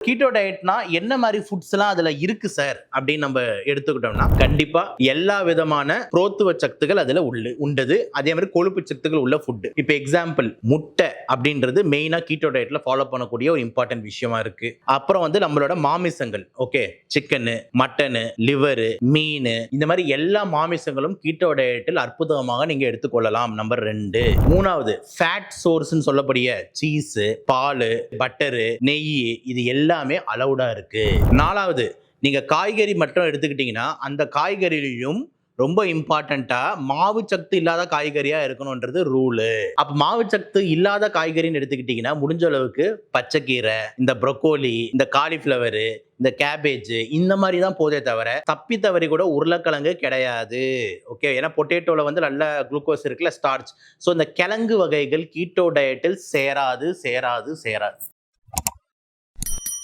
Keto டயட்னா என்ன மாதிரி foods எல்லாம் அதுல இருக்கு சார் அப்படின்னு நம்ம எடுத்துக்கிட்டோம்னா கண்டிப்பா எல்லா விதமான புரோத்துவ சத்துகள் அதுல உண்டது. அதே மாதிரி கொழுப்பு சத்துக்கள் உள்ள ஃபுட். இப்போ எக்ஸாம்பிள் முட்டை அப்படின்றது மெயினா கீட்டோ டயட்ல ஃபாலோ பண்ணக்கூடிய ஒரு இம்பார்ட்டன்ட் விஷயமா இருக்கு. அப்புறம் வந்து நம்மளோட மாமிசங்கள், ஓகே, சிக்கனு, மட்டனு, லிவரு, மீன், இந்த மாதிரி எல்லா மாமிசங்களும் கீட்டோ டயட்டில் அற்புதமாக நீங்க எடுத்துக்கொள்ளலாம். நம்பர் 2. மூணாவது ஃபேட் சோர்ஸ்னு சொல்லக்கூடிய சீஸ், பால், பட்டரு, நெய், இது எல்லாமே அலவுடா இருக்கு. 4வது, நீங்க காய்கறி மட்டும் எடுத்துக்கிட்டீங்கன்னா அந்த காய்கறியிலும் ரொம்ப இம்பார்ட்டண்டா மாவு சத்து இல்லாத காய்கறியா இருக்கணும்ன்றது ரூலு. அப்ப மாவு சத்து இல்லாத காய்கறின்னு எடுத்துக்கிட்டீங்கன்னா முடிஞ்ச அளவுக்கு பச்சைக்கீரை, இந்த ப்ரொக்கோலி, இந்த காலிஃபிளவர், இந்த கேபேஜ், இந்த மாதிரி தான் போதே தவிர தப்பி தவறி கூட உருளைக்கிழங்கு கிடையாது. ஓகே, ஏன்னா பொட்டேட்டோல வந்து நல்ல குளுக்கோஸ் இருக்குல்ல, ஸ்டார்ச். ஸோ இந்த கிழங்கு வகைகள் கீட்டோ டயட்டில் சேராது.